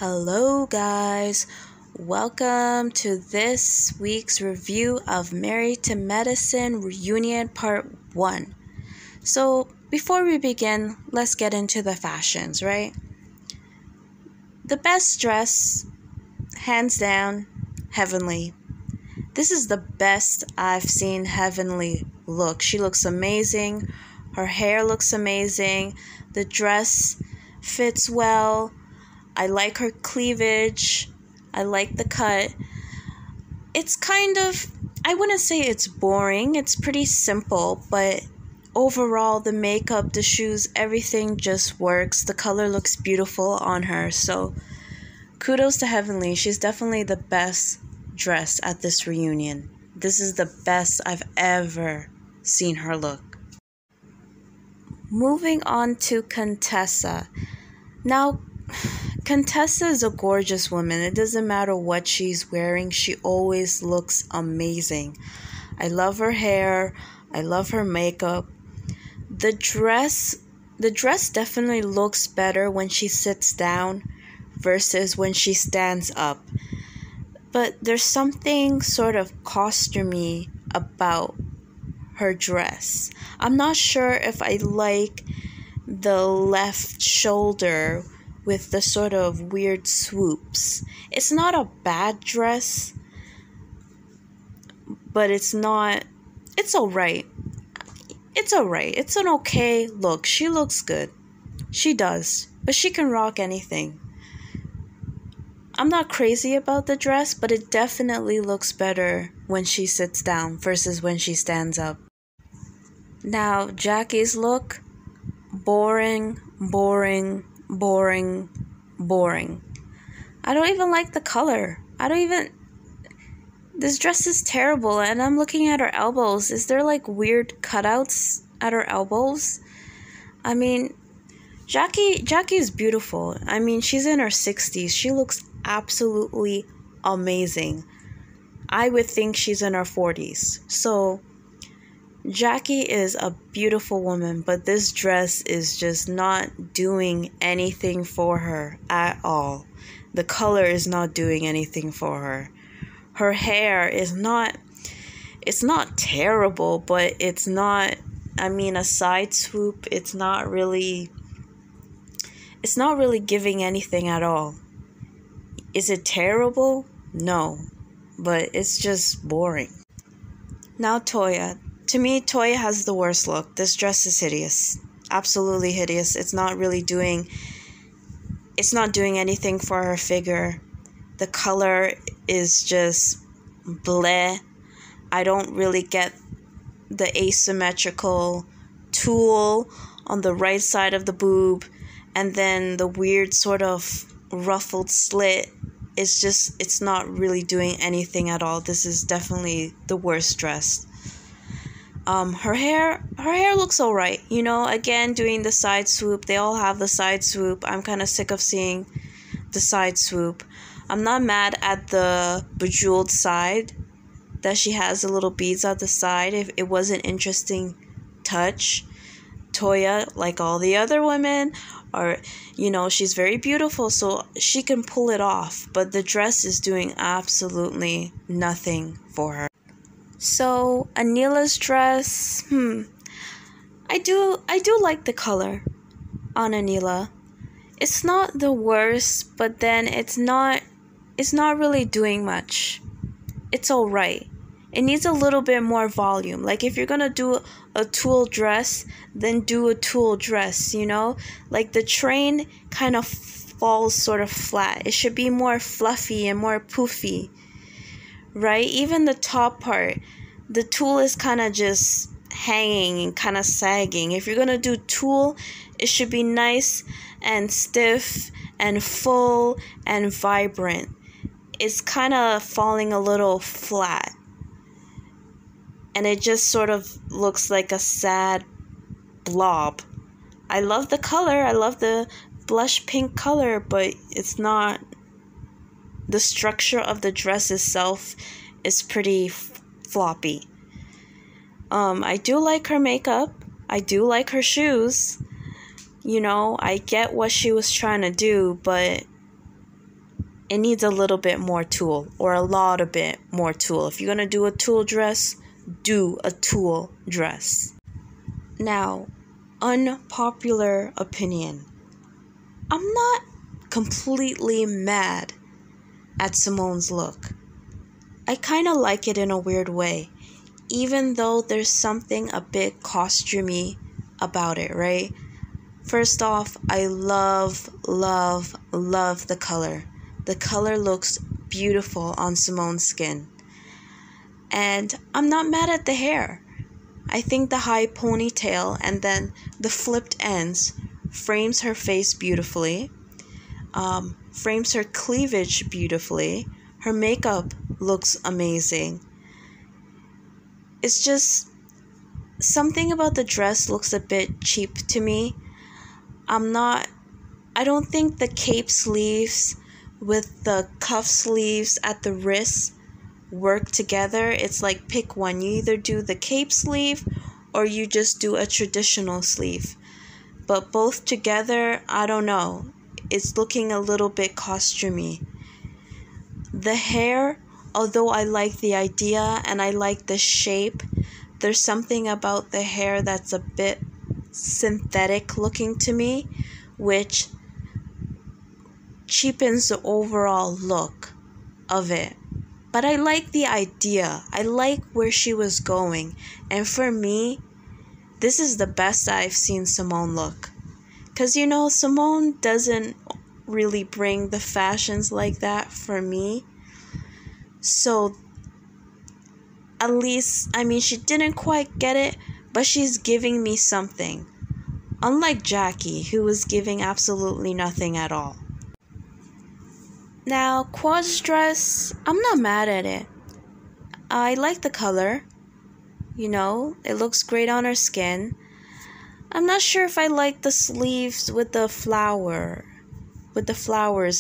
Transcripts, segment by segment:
Hello, guys. Welcome to this week's review of Married to Medicine Reunion Part 1. So, before we begin, let's get into the fashions, right? The best dress, hands down, Heavenly. This is the best I've seen Heavenly look. She looks amazing. Her hair looks amazing. The dress fits well. I like her cleavage. I like the cut. It's I wouldn't say it's boring. It's pretty simple, but overall, the makeup, the shoes, everything just works. The color looks beautiful on her. So kudos to Heavenly. She's definitely the best dressed at this reunion. This is the best I've ever seen her look. Moving on to Contessa. Now, Contessa is a gorgeous woman. It doesn't matter what she's wearing. She always looks amazing. I love her hair. I love her makeup. The dress definitely looks better when she sits down versus when she stands up. But there's something sort of costumey about her dress. I'm not sure if I like the left shoulder with the sort of weird swoops. It's not a bad dress, but it's alright. It's alright. It's an okay look. She looks good. She does. But she can rock anything. I'm not crazy about the dress, but it definitely looks better when she sits down versus when she stands up. Now, Jackie's look, boring. I don't even like the color. This dress is terrible, and I'm looking at her elbows. Is there like weird cutouts at her elbows? I mean, Jackie is beautiful. I mean, she's in her 60s. She looks absolutely amazing. I would think she's in her 40s. So, Jackie is a beautiful woman, but this dress is just not doing anything for her at all. The color is not doing anything for her. Her hair is it's not terrible, but it's not, a side swoop. It's not really giving anything at all. Is it terrible? No, but it's just boring. Now, Toya. To me, Toya has the worst look. This dress is hideous. Absolutely hideous. It's not doing anything for her figure. The color is just bleh. I don't really get the asymmetrical tulle on the right side of the boob, and then the weird sort of ruffled slit. It's not really doing anything at all. This is definitely the worst dress. Her hair looks alright. Again, doing the side swoop. They all have the side swoop. I'm kind of sick of seeing the side swoop. I'm not mad at the bejeweled side, that she has the little beads at the side. If it was an interesting touch. Toya, like all the other women, she's very beautiful, so she can pull it off. But the dress is doing absolutely nothing for her. So, Anila's dress, I do like the color on Anila. It's not the worst, but then it's not really doing much. It's alright. It needs a little bit more volume. Like, if you're gonna do a tulle dress, then do a tulle dress, Like, the train kind of falls sort of flat. It should be more fluffy and more poofy. Right? Even the top part, the tulle is kind of just hanging and kind of sagging. If you're going to do tulle, it should be nice and stiff and full and vibrant. It's kind of falling a little flat. And it just sort of looks like a sad blob. I love the color. I love the blush pink color, but it's not. The structure of the dress itself is pretty floppy. I do like her makeup. I do like her shoes. I get what she was trying to do, but it needs a little bit more tulle, or a lot of bit more tulle. If you're going to do a tulle dress, do a tulle dress. Now, unpopular opinion. I'm not completely mad at Simone's look. I kind of like it in a weird way, even though there's something a bit costumey about it, right? First off, I love the color. The color looks beautiful on Simone's skin. And I'm not mad at the hair. I think the high ponytail and then the flipped ends frames her face beautifully, frames her cleavage beautifully. Her makeup looks amazing. It's just something about the dress looks a bit cheap to me. I don't think the cape sleeves with the cuff sleeves at the wrists work together. It's like pick one. You either do the cape sleeve or you just do a traditional sleeve. But both together, I don't know. It's looking a little bit costumey. The hair, although I like the idea and I like the shape, there's something about the hair that's a bit synthetic looking to me, which cheapens the overall look of it. But I like the idea. I like where she was going. And for me, this is the best I've seen Simone look. Because, Simone doesn't really bring the fashions like that for me. So, at least, she didn't quite get it, but she's giving me something. Unlike Jackie, who was giving absolutely nothing at all. Now, Quad's dress, I'm not mad at it. I like the color. It looks great on her skin. I'm not sure if I like the sleeves with the flowers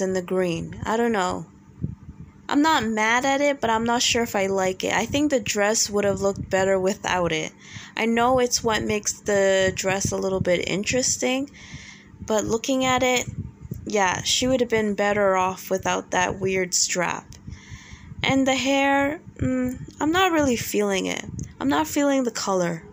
and the green. I don't know. I'm not mad at it, but I'm not sure if I like it. I think the dress would have looked better without it. I know it's what makes the dress a little bit interesting, but looking at it, yeah, she would have been better off without that weird strap. And the hair, I'm not really feeling it. I'm not feeling the color.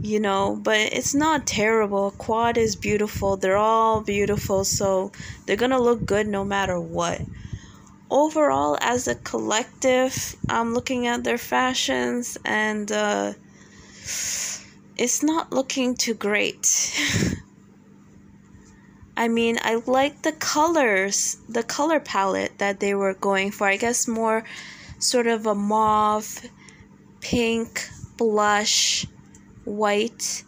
But it's not terrible. Quad is beautiful. They're all beautiful, so they're gonna look good no matter what. Overall, as a collective, I'm looking at their fashions and it's not looking too great. I like the colors, the color palette that they were going for. I guess more sort of a mauve, pink, blush, white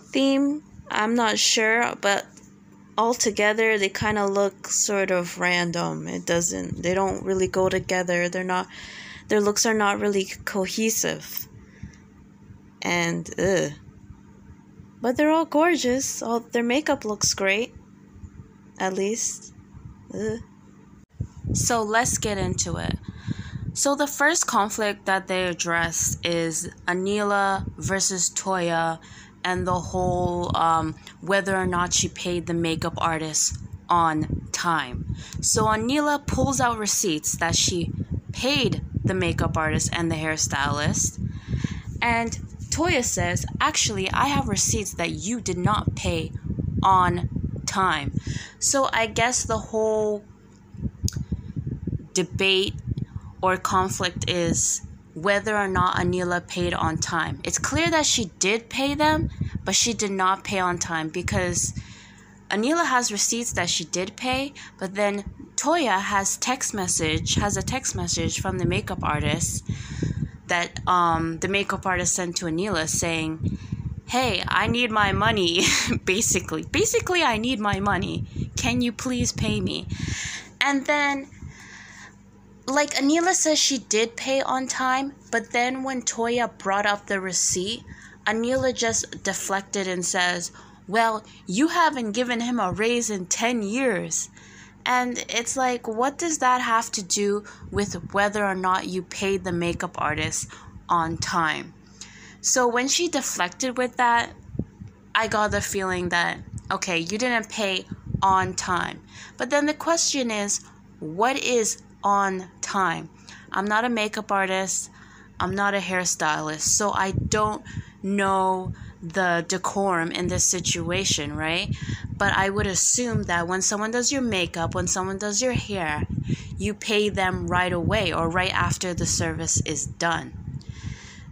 theme. I'm not sure, but altogether they kind of look sort of random. They don't really go together. Their looks are not really cohesive. And but they're all gorgeous. All their makeup looks great, at least. So let's get into it. So the first conflict that they address is Anila versus Toya, and the whole whether or not she paid the makeup artist on time. So Anila pulls out receipts that she paid the makeup artist and the hairstylist. And Toya says, actually, I have receipts that you did not pay on time. So I guess the whole debate or conflict is whether or not Anila paid on time. It's clear that she did pay them, but she did not pay on time because Anila has receipts that she did pay, but then Toya has a text message from the makeup artist that the makeup artist sent to Anila saying, hey, I need my money, basically, I need my money. Can you please pay me? And then Anila says she did pay on time, but then when Toya brought up the receipt, Anila just deflected and says, well, you haven't given him a raise in 10 years. And it's like, what does that have to do with whether or not you paid the makeup artist on time? So when she deflected with that, I got the feeling that, okay, you didn't pay on time. But then the question is, what is on time? I'm not a makeup artist. I'm not a hairstylist. So I don't know the decorum in this situation, right? But I would assume that when someone does your makeup, when someone does your hair, you pay them right away or right after the service is done.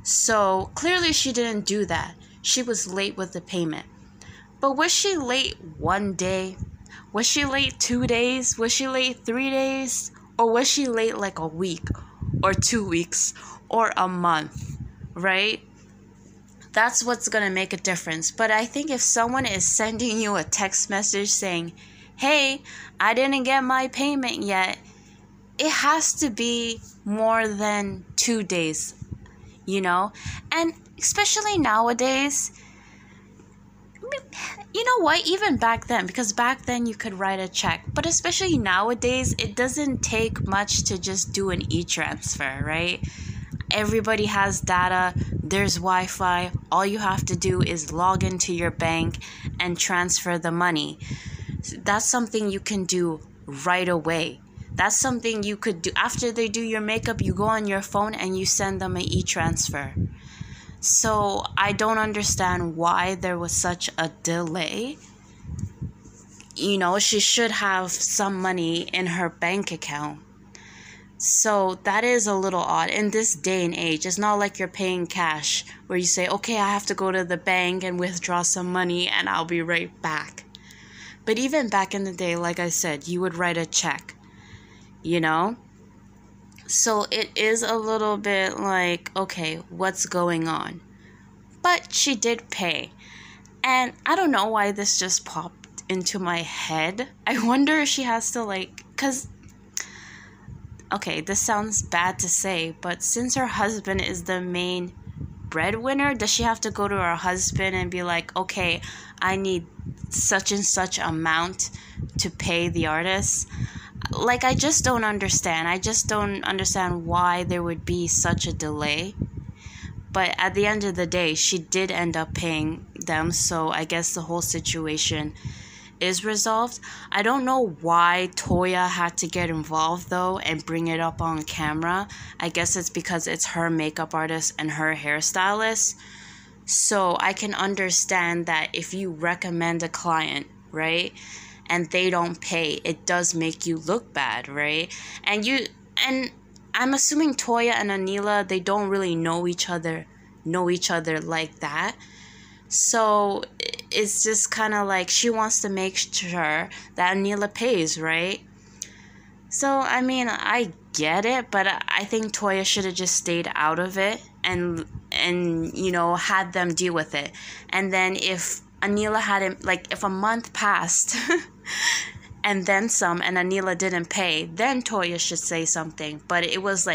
So clearly she didn't do that. She was late with the payment. But was she late one day? Was she late 2 days? Was she late 3 days? Or was she late like a week or 2 weeks or a month, right? That's what's going to make a difference. But I think if someone is sending you a text message saying, hey, I didn't get my payment yet, it has to be more than 2 days, And especially nowadays, you know what, even back then, because back then you could write a check, but especially nowadays, it doesn't take much to just do an e-transfer, right? Everybody has data, there's Wi-Fi, all you have to do is log into your bank and transfer the money. That's something you can do right away. That's something you could do after they do your makeup. You go on your phone and you send them an e-transfer. So I don't understand why there was such a delay. She should have some money in her bank account. So that is a little odd. In this day and age, it's not like you're paying cash where you say, okay, I have to go to the bank and withdraw some money and I'll be right back. But even back in the day, like I said, you would write a check, So it is a little bit like, okay, what's going on? But she did pay. And I don't know why this just popped into my head. I wonder if she has to okay, this sounds bad to say, but since her husband is the main breadwinner, does she have to go to her husband and be like, okay, I need such and such amount to pay the artist? I just don't understand. I just don't understand why there would be such a delay. But at the end of the day, she did end up paying them, so I guess the whole situation is resolved. I don't know why Toya had to get involved though and bring it up on camera. I guess it's because it's her makeup artist and her hairstylist. So I can understand that if you recommend a client, right, and they don't pay, it does make you look bad, right? And I'm assuming Toya and Anila, they don't really know each other like that. So it's just kind of like she wants to make sure that Anila pays, right? So, I get it, but I think Toya should have just stayed out of it and had them deal with it. And then if Anila hadn't, if a month passed and then some and Anila didn't pay, then Toya should say something. But it was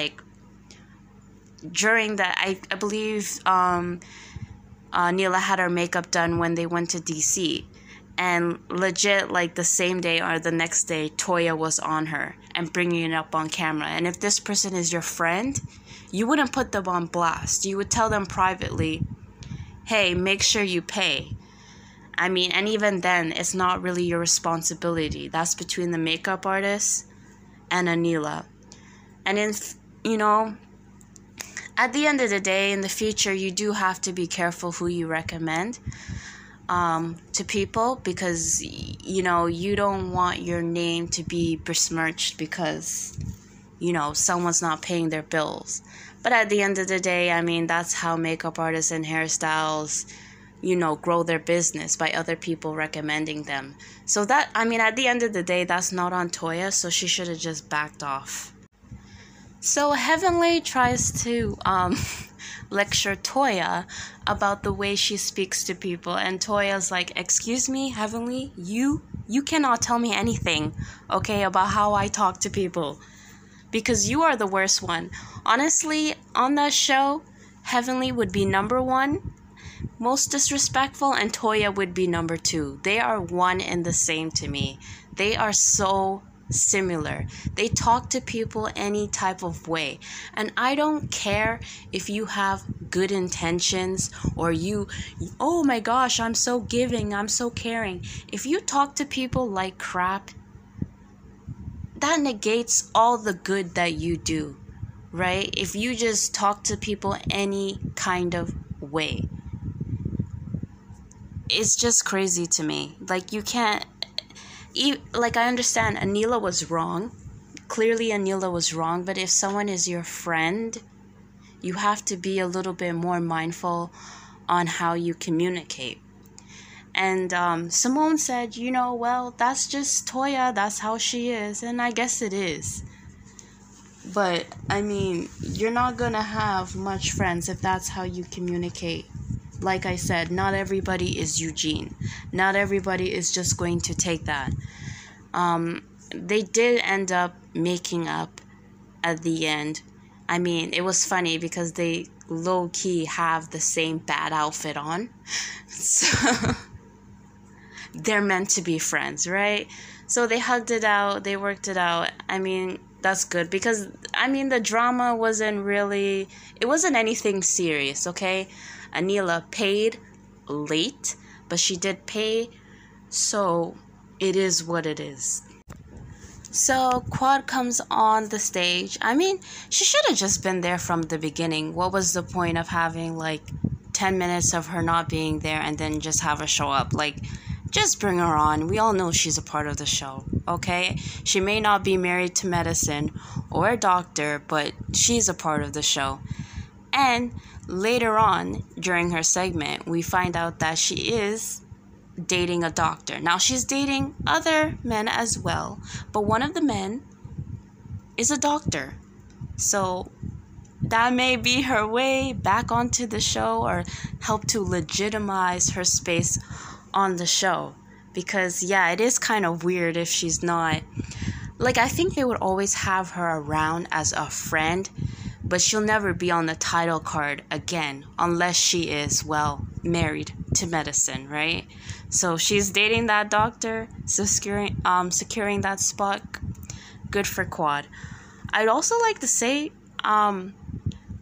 during that, I believe Anila had her makeup done when they went to DC, and legit the same day or the next day, Toya was on her and bringing it up on camera. And if this person is your friend, you wouldn't put them on blast. You would tell them privately, hey, make sure you pay. And even then, it's not really your responsibility. That's between the makeup artist and Anila. And at the end of the day, in the future, you do have to be careful who you recommend to people, because, you don't want your name to be besmirched because, someone's not paying their bills. But at the end of the day, that's how makeup artists and hairstyles, grow their business, by other people recommending them. So that, at the end of the day, that's not on Toya, so she should have just backed off. So Heavenly tries to lecture Toya about the way she speaks to people, and Toya's like, excuse me, Heavenly, you cannot tell me anything, okay, about how I talk to people, because you are the worst one. Honestly, on that show, Heavenly would be number 1, most disrespectful, and Toya would be number 2. They are one and the same to me. They are so similar. They talk to people any type of way. And I don't care if you have good intentions or oh my gosh, I'm so giving, I'm so caring. If you talk to people like crap, that negates all the good that you do, right? If you just talk to people any kind of way. It's just crazy to me. Like, you can't... Like, I understand Anila was wrong. Clearly, Anila was wrong. But if someone is your friend, you have to be a little bit more mindful on how you communicate. And Simone said, well, that's just Toya. That's how she is. And I guess it is. But, I mean, you're not going to have much friends if that's how you communicate. Like I said, not everybody is Eugene. Not everybody is just going to take that. They did end up making up at the end. I mean, it was funny because they low-key have the same bad outfit on. So they're meant to be friends, right? So they hugged it out. They worked it out. I mean, that's good because, I mean, the drama it wasn't anything serious, okay? Anila paid late, but she did pay, so it is what it is. So Quad comes on the stage. I mean, she should have just been there from the beginning. What was the point of having like 10 minutes of her not being there and then just have her show up? Like, just bring her on. We all know she's a part of the show, okay? She may not be married to medicine or a doctor, but she's a part of the show. And later on, during her segment, we find out that she is dating a doctor. Now, she's dating other men as well, but one of the men is a doctor. So that may be her way back onto the show or help to legitimize her space on the show. Because, yeah, it is kind of weird if she's not... Like, I think they would always have her around as a friend, but she'll never be on the title card again unless she is, well, married to medicine, right? So she's dating that doctor, securing that spot. Good for Quad. I'd also like to say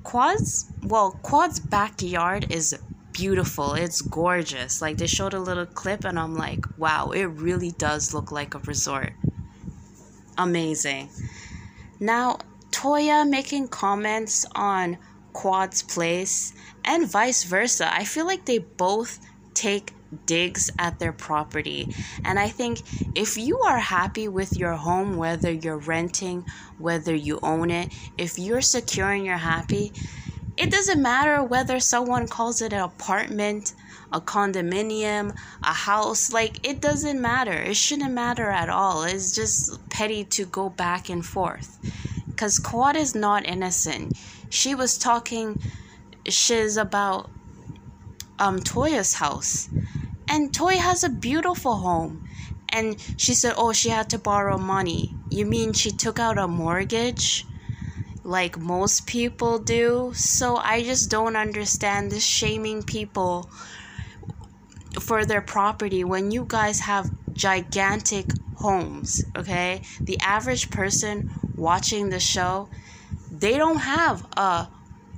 Quad's backyard is beautiful. It's gorgeous. Like, they showed a little clip and I'm like, wow, it really does look like a resort. Amazing. Now, Toya making comments on Quad's place and vice versa. I feel like they both take digs at their property. And I think if you are happy with your home, whether you're renting, whether you own it, if you're secure and you're happy, it doesn't matter whether someone calls it an apartment, a condominium, a house. Like, it doesn't matter. It shouldn't matter at all. It's just petty to go back and forth. Because Quad is not innocent. She was talking shiz about Toya's house. And Toya has a beautiful home. And she said, oh, she had to borrow money. You mean she took out a mortgage? Like most people do? So I just don't understand this shaming people for their property when you guys have gigantic homes, okay? The average person watching the show, they don't have a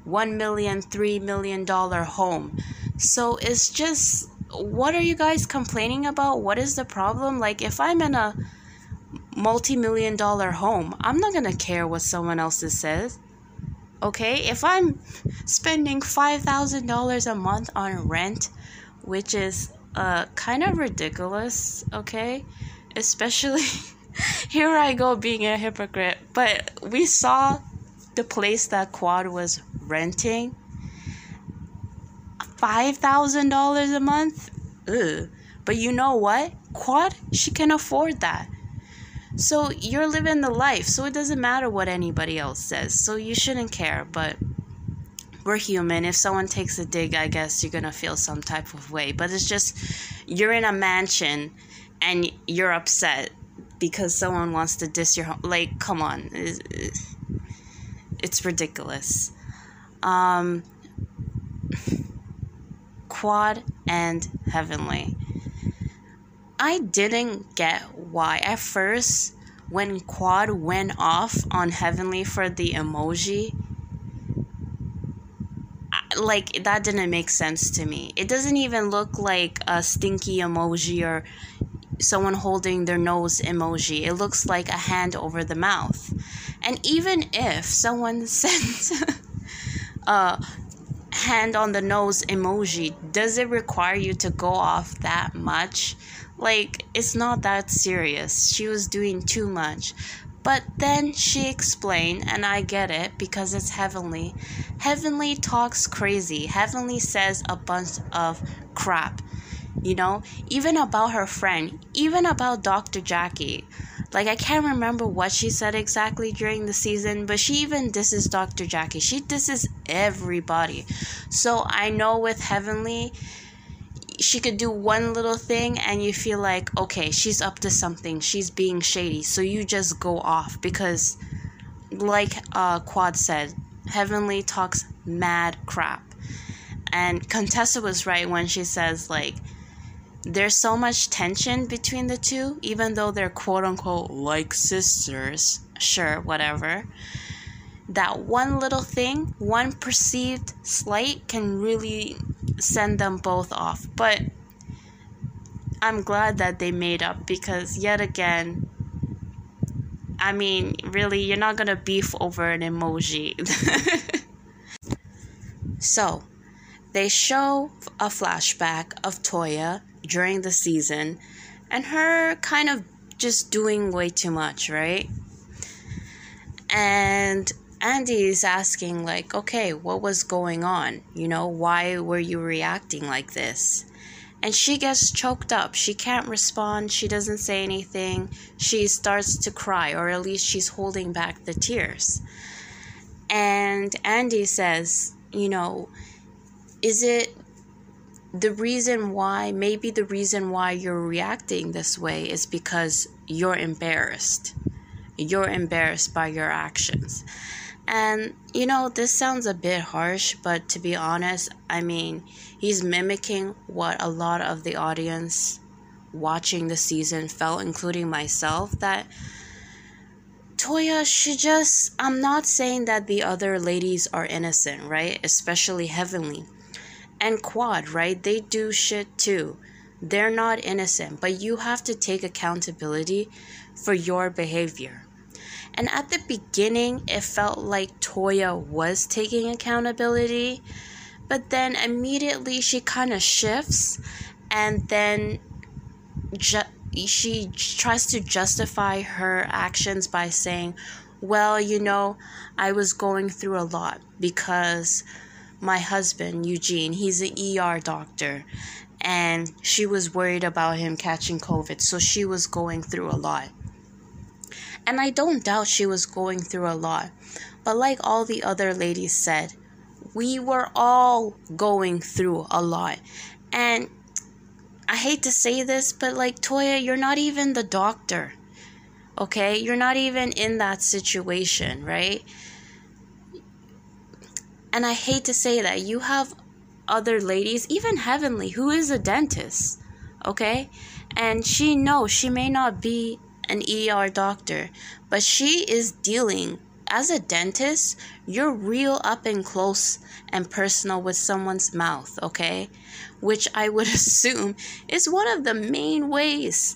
$1 million, $3 million home. So it's just, what are you guys complaining about? What is the problem? Like, if I'm in a multi-million-dollar home, I'm not gonna care what someone else says. Okay? If I'm spending $5,000 a month on rent, which is kind of ridiculous, okay? Especially here I go being a hypocrite. But we saw the place that Quad was renting. $5,000 a month? Ugh. But you know what? Quad, she can afford that. So you're living the life. So it doesn't matter what anybody else says. So you shouldn't care. But we're human. If someone takes a dig, I guess you're going to feel some type of way. But it's just, you're in a mansion and you're upset because someone wants to diss your home. Like, come on. It's ridiculous. Quad and Heavenly. I didn't get why. At first, when Quad went off on Heavenly for the emoji, like, that didn't make sense to me. It doesn't even look like a stinky emoji or someone holding their nose emoji. It looks like a hand over the mouth. And even if someone sends a hand on the nose emoji, does it require you to go off that much? Like, it's not that serious. She was doing too much. But then she explained, and I get it because it's Heavenly. Heavenly talks crazy. Heavenly says a bunch of crap, you know, even about her friend, even about Dr. Jackie. Like, I can't remember what she said exactly during the season, but she even disses Dr. Jackie. She disses everybody. So I know with Heavenly, she could do one little thing and you feel like, okay, she's up to something. She's being shady. So you just go off because, like Quad said, Heavenly talks mad crap. And Contessa was right when she says, like, there's so much tension between the two, even though they're quote-unquote like sisters. Sure, whatever. That one little thing, one perceived slight, can really send them both off. But I'm glad that they made up because, yet again, I mean, really, you're not gonna beef over an emoji. So, they show a flashback of Toya during the season and her kind of just doing way too much, right? And Andy is asking, like, okay, what was going on? You know, why were you reacting like this? And she gets choked up. She can't respond. She doesn't say anything. She starts to cry, or at least she's holding back the tears. And Andy says, you know, is it the reason why, maybe the reason why you're reacting this way is because you're embarrassed. You're embarrassed by your actions. And, you know, this sounds a bit harsh, but to be honest, I mean, he's mimicking what a lot of the audience watching the season felt, including myself, that Toya should just, I'm not saying that the other ladies are innocent, right? Especially Heavenly. And Quad, right? They do shit too. They're not innocent, but you have to take accountability for your behavior. And at the beginning, it felt like Toya was taking accountability, but then immediately she kind of shifts, and then she tries to justify her actions by saying, well, you know, I was going through a lot because my husband, Eugene, he's an ER doctor, and she was worried about him catching COVID, so she was going through a lot. And I don't doubt she was going through a lot. But like all the other ladies said, we were all going through a lot. And I hate to say this, but like, Toya, you're not even the doctor. Okay? You're not even in that situation, right? And I hate to say that. You have other ladies, even Heavenly, who is a dentist. Okay? And she knows she may not be an ER doctor, but she is dealing, as a dentist, you're real up and close and personal with someone's mouth, okay? Which I would assume is one of the main ways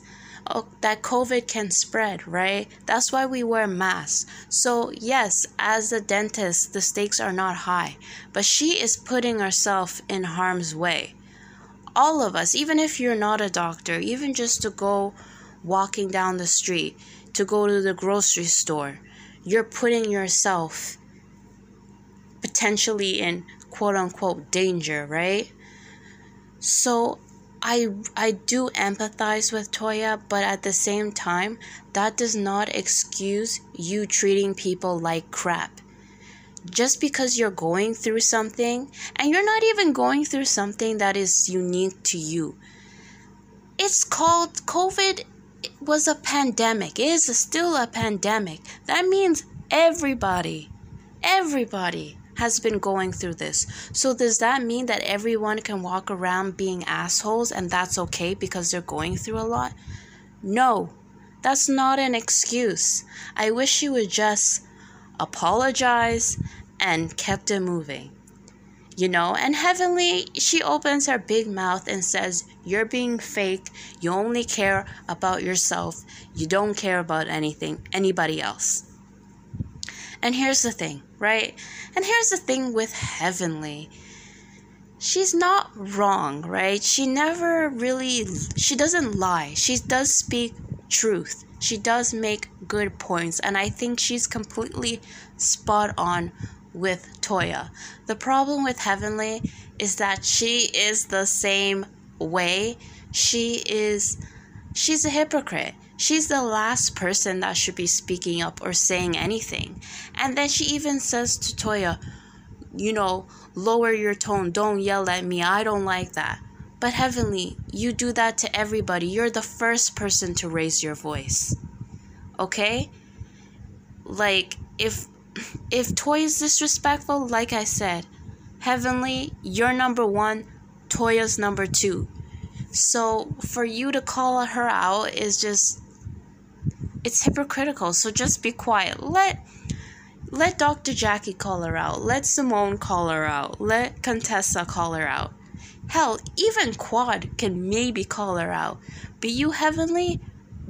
that COVID can spread, right? That's why we wear masks. So yes, as a dentist, the stakes are not high, but she is putting herself in harm's way. All of us, even if you're not a doctor, even just to go walking down the street, to go to the grocery store, you're putting yourself potentially in quote-unquote danger, right? So I do empathize with Toya, but at the same time, that does not excuse you treating people like crap. Just because you're going through something, and you're not even going through something that is unique to you. It's called COVID. It was a pandemic. It is still a pandemic. That means everybody has been going through this. So does that mean that everyone can walk around being assholes and that's okay because they're going through a lot? No, That's not an excuse. I wish she would just apologize and kept it moving. And Heavenly, she opens her big mouth and says, you're being fake. You only care about yourself. You don't care about anybody else. And here's the thing, right? And here's the thing with Heavenly. She's not wrong, right? She doesn't lie. She does speak truth. She does make good points. And I think she's completely spot on with Toya. The problem with Heavenly is that she is the same way. She's a hypocrite. She's the last person that should be speaking up or saying anything. And then she even says to Toya, lower your tone. Don't yell at me. I don't like that. But Heavenly, you do that to everybody. You're the first person to raise your voice. Okay? Like, if Toya is disrespectful, like I said, Heavenly, you're number 1, Toya's number 2. So for you to call her out is it's hypocritical. So just be quiet. Let Dr. Jackie call her out. Let Simone call her out. Let Contessa call her out. Hell, even Quad can maybe call her out. But you, Heavenly,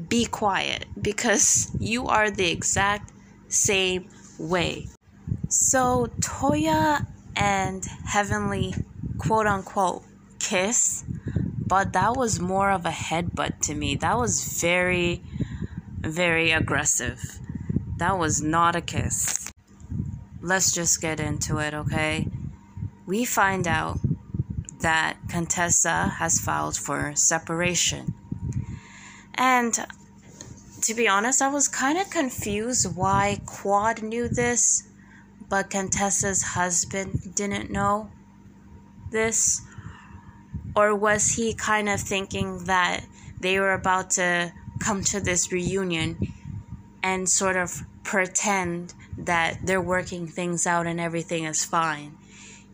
be quiet, because you are the exact same way. So Toya and Heavenly, quote unquote, kiss, but that was more of a headbutt to me. That was very, very aggressive. That was not a kiss. Let's just get into it, okay? We find out that Contessa has filed for separation. And to be honest, I was kind of confused why Quad knew this, but Contessa's husband didn't know this. Or was he kind of thinking that they were about to come to this reunion and sort of pretend that they're working things out and everything is fine,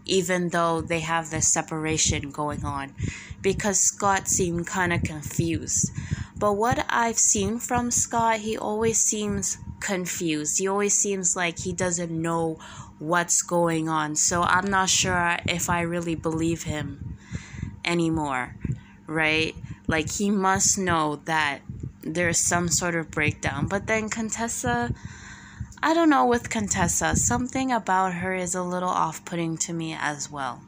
even though they have this separation going on? Because Scott seemed kind of confused. But what I've seen from Scott, he always seems confused. He always seems like he doesn't know what's going on. So I'm not sure if I really believe him anymore, right? Like, he must know that there's some sort of breakdown. But then Contessa, I don't know, with Contessa, something about her is a little off-putting to me as well.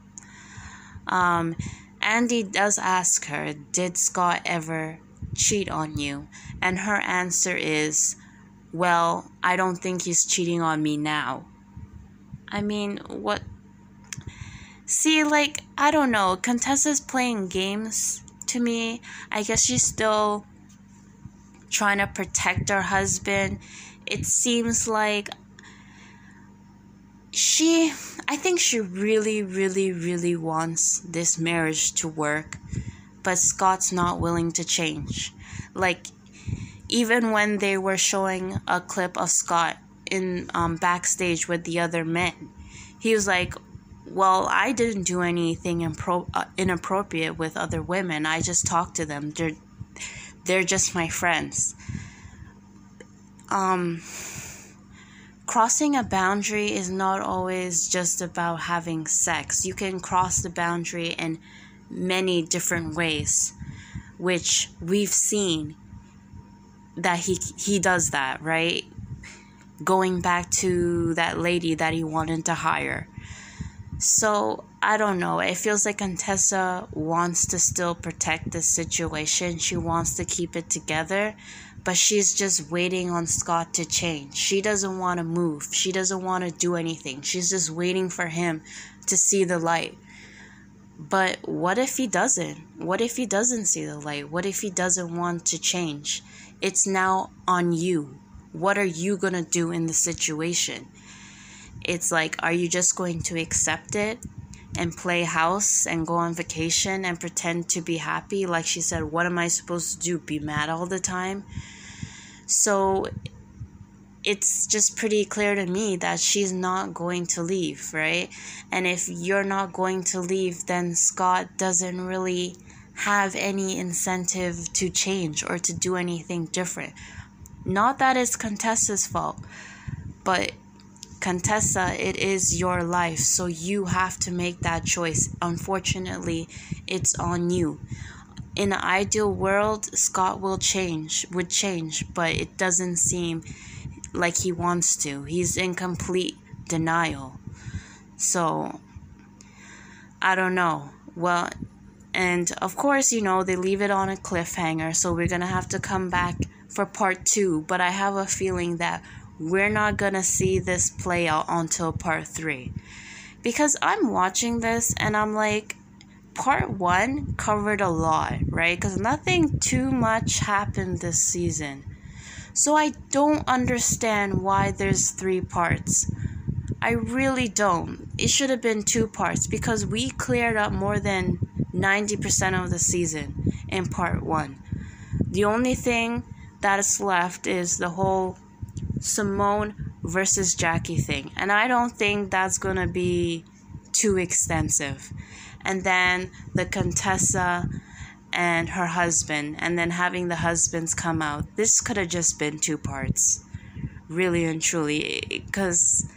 Andy does ask her, did Scott ever cheat on you? And her answer is, well, I don't think he's cheating on me now. I mean, what? See, like, I don't know. Contessa's playing games to me. I guess she's still trying to protect her husband. It seems like I think she really, really, really wants this marriage to work, but Scott's not willing to change. Like, even when they were showing a clip of Scott in backstage with the other men, he was like, well, I didn't do anything inappropriate with other women. I just talked to them. They're just my friends. Crossing a boundary is not always just about having sex. You can cross the boundary in many different ways, which we've seen that he does that, right? Going back to that lady that he wanted to hire. So, I don't know. It feels like Contessa wants to still protect the situation. She wants to keep it together, but she's just waiting on Scott to change. She doesn't want to move. She doesn't want to do anything. She's just waiting for him to see the light. But what if he doesn't? What if he doesn't see the light? What if he doesn't want to change? It's now on you. What are you going to do in the situation? It's like, are you just going to accept it and play house and go on vacation and pretend to be happy? Like she said, what am I supposed to do? Be mad all the time? So it's just pretty clear to me that she's not going to leave, right? And if you're not going to leave, then Scott doesn't really have any incentive to change or to do anything different. Not that it's Contessa's fault, but Contessa, it is your life, so you have to make that choice. Unfortunately, it's on you. In an ideal world, Scott would change, but it doesn't seem like he wants to. He's in complete denial. So, I don't know. Well, and of course, they leave it on a cliffhanger, so we're gonna have to come back for part 2, but I have a feeling that we're not gonna see this play out until part 3. Because I'm watching this and I'm like, part 1 covered a lot, right? Because nothing too much happened this season. So I don't understand why there's 3 parts. I really don't. It should have been 2 parts because we cleared up more than 90% of the season in part 1. The only thing that is left is the whole Simone versus Jackie thing. And I don't think that's going to be too extensive. And then the Contessa and her husband, and then having the husbands come out. This could have just been 2 parts. Really and truly. Because,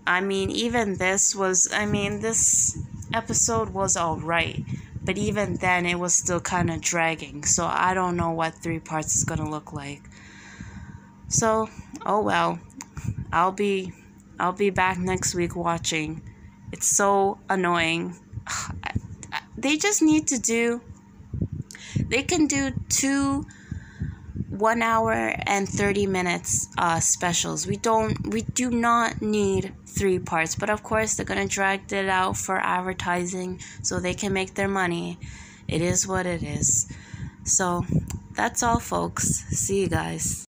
even this episode was alright. But even then, it was still kind of dragging. So I don't know what 3 parts is going to look like. So, oh well. I'll be back next week watching. It's so annoying. They just need to they can do 2 1 hour and 30 minutes specials. We do not need 3 parts, but of course they're gonna drag it out for advertising so they can make their money. It is what it is. So that's all, folks. See you guys.